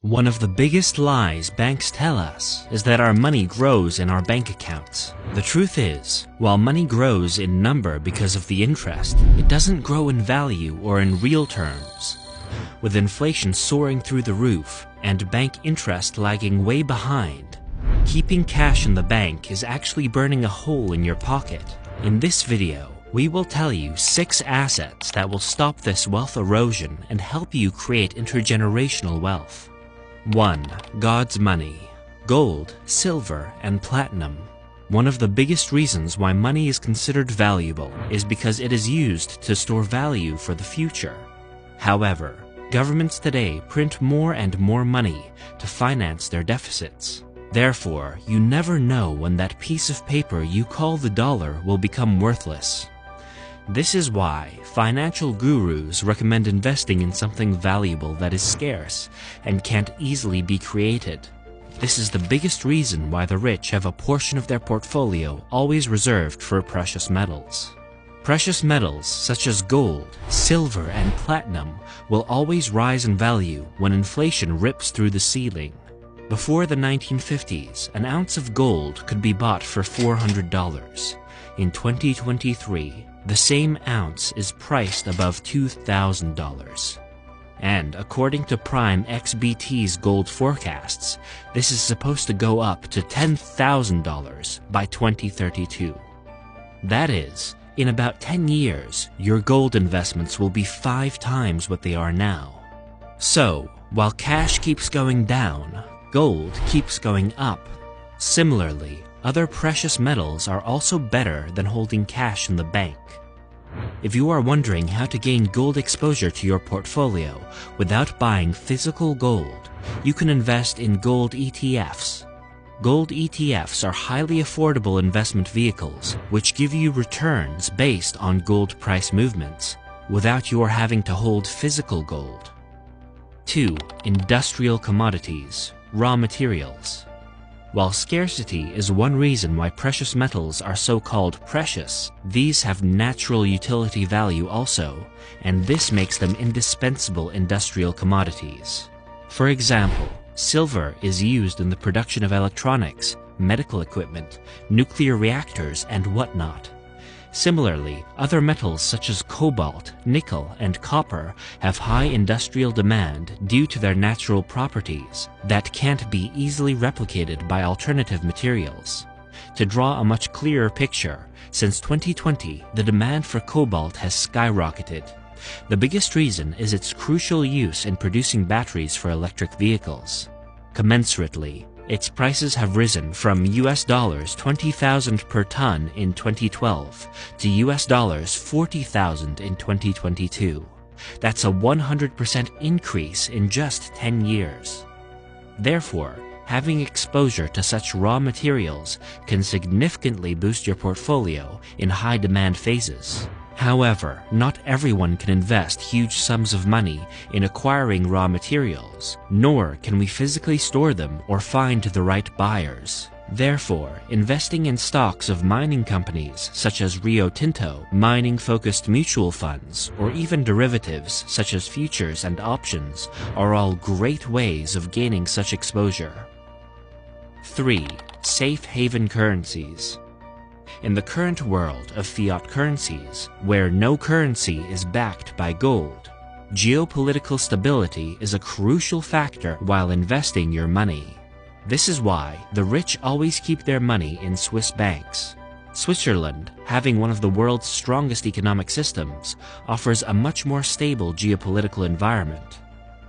One of the biggest lies banks tell us is that our money grows in our bank accounts. The truth is, while money grows in number because of the interest, it doesn't grow in value or in real terms. With inflation soaring through the roof and bank interest lagging way behind, keeping cash in the bank is actually burning a hole in your pocket. In this video, we will tell you 6 assets that will stop this wealth erosion and help you create intergenerational wealth. 1. God's money. Gold, silver, and platinum. One of the biggest reasons why money is considered valuable is because it is used to store value for the future. However, governments today print more and more money to finance their deficits. Therefore, you never know when that piece of paper you call the dollar will become worthless. This is why financial gurus recommend investing in something valuable that is scarce and can't easily be created. This is the biggest reason why the rich have a portion of their portfolio always reserved for precious metals. Precious metals such as gold, silver, and platinum will always rise in value when inflation rips through the ceiling. Before the 1950s, an ounce of gold could be bought for $400. In 2023, the same ounce is priced above $2,000. And according to Prime XBT's gold forecasts, this is supposed to go up to $10,000 by 2032. That is, in about 10 years, your gold investments will be 5 times what they are now. So, while cash keeps going down, gold keeps going up. Similarly, other precious metals are also better than holding cash in the bank. If you are wondering how to gain gold exposure to your portfolio without buying physical gold, you can invest in gold ETFs. Gold ETFs are highly affordable investment vehicles which give you returns based on gold price movements without your having to hold physical gold. 2. Industrial commodities, raw materials. While scarcity is one reason why precious metals are so-called precious, these have natural utility value also, and this makes them indispensable industrial commodities. For example, silver is used in the production of electronics, medical equipment, nuclear reactors, and whatnot. Similarly, other metals such as cobalt, nickel, and copper have high industrial demand due to their natural properties that can't be easily replicated by alternative materials. To draw a much clearer picture, since 2020, the demand for cobalt has skyrocketed. The biggest reason is its crucial use in producing batteries for electric vehicles. Commensurately, its prices have risen from US $20,000 per ton in 2012 to US $40,000 in 2022. That's a 100% increase in just 10 years. Therefore, having exposure to such raw materials can significantly boost your portfolio in high demand phases. However, not everyone can invest huge sums of money in acquiring raw materials, nor can we physically store them or find the right buyers. Therefore, investing in stocks of mining companies such as Rio Tinto, mining-focused mutual funds, or even derivatives such as futures and options are all great ways of gaining such exposure. 3. Safe haven currencies. In the current world of fiat currencies, where no currency is backed by gold, geopolitical stability is a crucial factor while investing your money. This is why the rich always keep their money in Swiss banks. Switzerland, having one of the world's strongest economic systems, offers a much more stable geopolitical environment.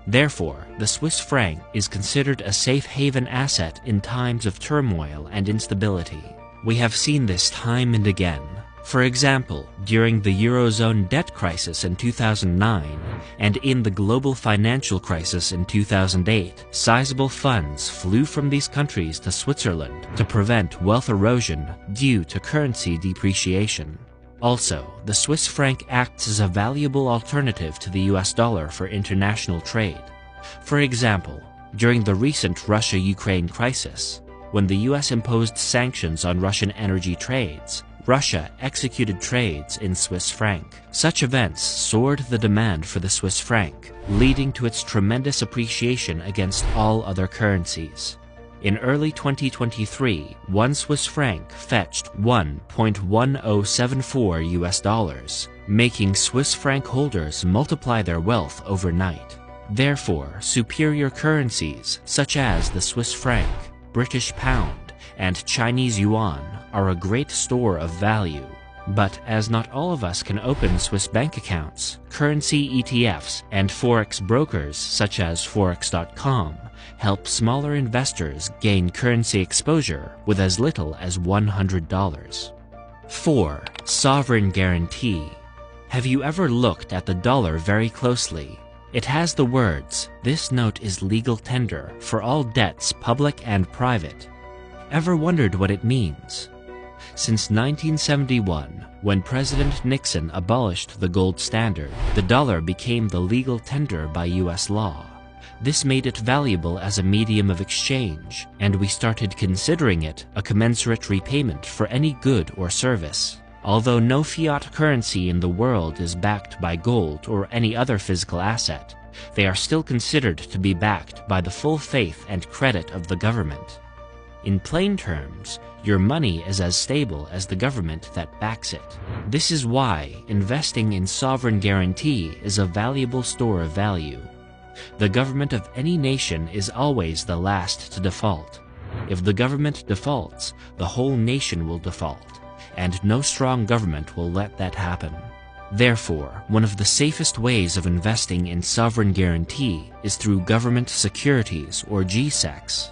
Therefore, the Swiss franc is considered a safe haven asset in times of turmoil and instability. We have seen this time and again. For example, during the Eurozone debt crisis in 2009 and in the global financial crisis in 2008, sizable funds flew from these countries to Switzerland to prevent wealth erosion due to currency depreciation. Also, the Swiss franc acts as a valuable alternative to the US dollar for international trade. For example, during the recent Russia-Ukraine crisis, when the US imposed sanctions on Russian energy trades, Russia executed trades in Swiss franc. Such events soared the demand for the Swiss franc, leading to its tremendous appreciation against all other currencies. In early 2023, 1 Swiss franc fetched 1.1074 US dollars, making Swiss franc holders multiply their wealth overnight. Therefore, superior currencies such as the Swiss franc, British pound, and Chinese yuan are a great store of value. But as not all of us can open Swiss bank accounts, currency ETFs and forex brokers such as Forex.com help smaller investors gain currency exposure with as little as $100. 4. Sovereign guarantee. Have you ever looked at the dollar very closely? It has the words, "This note is legal tender for all debts public and private." Ever wondered what it means? Since 1971, when President Nixon abolished the gold standard, the dollar became the legal tender by U.S. law. This made it valuable as a medium of exchange, and we started considering it a commensurate repayment for any good or service. Although no fiat currency in the world is backed by gold or any other physical asset, they are still considered to be backed by the full faith and credit of the government. In plain terms, your money is as stable as the government that backs it. This is why investing in sovereign guarantee is a valuable store of value. The government of any nation is always the last to default. If the government defaults, the whole nation will default, and no strong government will let that happen. Therefore, one of the safest ways of investing in sovereign guarantee is through government securities or GSECs.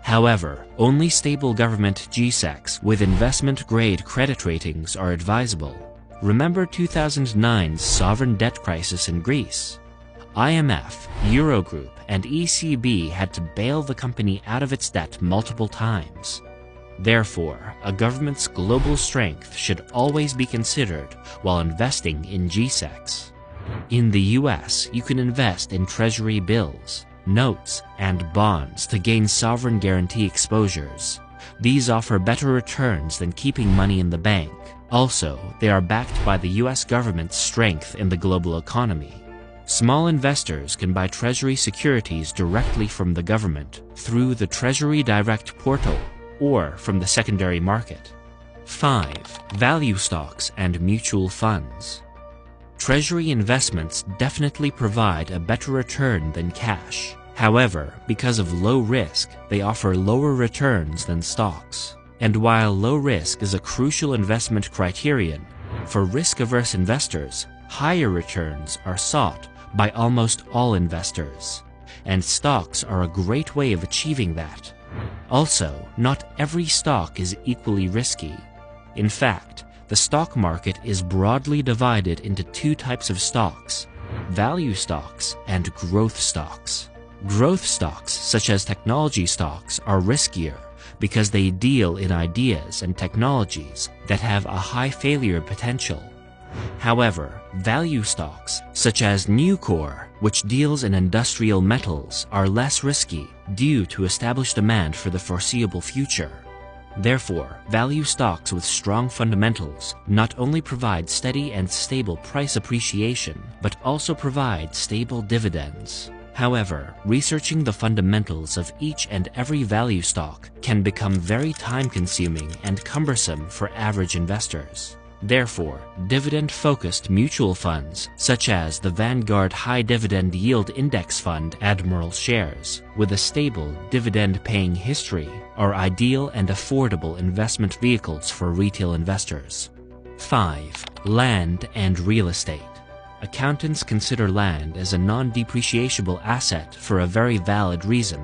However, only stable government GSECs with investment-grade credit ratings are advisable. Remember 2009's sovereign debt crisis in Greece? IMF, Eurogroup, and ECB had to bail the company out of its debt multiple times. Therefore, a government's global strength should always be considered while investing in GSECs. In the US, you can invest in treasury bills, notes, and bonds to gain sovereign guarantee exposures. These offer better returns than keeping money in the bank. Also, they are backed by the US government's strength in the global economy. Small investors can buy treasury securities directly from the government through the Treasury Direct portal or from the secondary market. 5. Value stocks and mutual funds. Treasury investments definitely provide a better return than cash. However, because of low risk, they offer lower returns than stocks. And while low risk is a crucial investment criterion, for risk-averse investors, higher returns are sought by almost all investors, and stocks are a great way of achieving that. Also, not every stock is equally risky. In fact, the stock market is broadly divided into two types of stocks: value stocks and growth stocks. Growth stocks, such as technology stocks, are riskier because they deal in ideas and technologies that have a high failure potential. However, value stocks, such as Nucor, which deals in industrial metals, are less risky due to established demand for the foreseeable future. Therefore, value stocks with strong fundamentals not only provide steady and stable price appreciation, but also provide stable dividends. However, researching the fundamentals of each and every value stock can become very time-consuming and cumbersome for average investors. Therefore, dividend-focused mutual funds, such as the Vanguard High Dividend Yield Index Fund Admiral Shares, with a stable dividend-paying history, are ideal and affordable investment vehicles for retail investors. 5. Land and real estate. Accountants consider land as a non-depreciable asset for a very valid reason.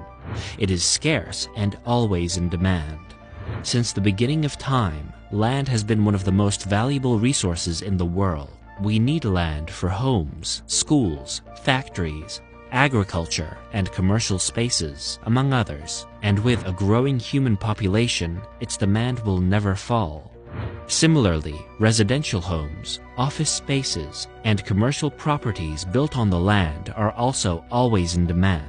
It is scarce and always in demand. Since the beginning of time, land has been one of the most valuable resources in the world. We need land for homes, schools, factories, agriculture, and commercial spaces, among others. And with a growing human population, its demand will never fall. Similarly, residential homes, office spaces, and commercial properties built on the land are also always in demand.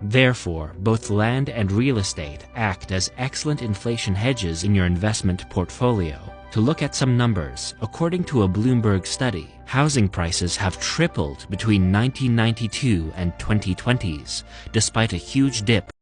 Therefore, both land and real estate act as excellent inflation hedges in your investment portfolio. To look at some numbers, according to a Bloomberg study, housing prices have tripled between 1992 and 2020s, despite a huge dip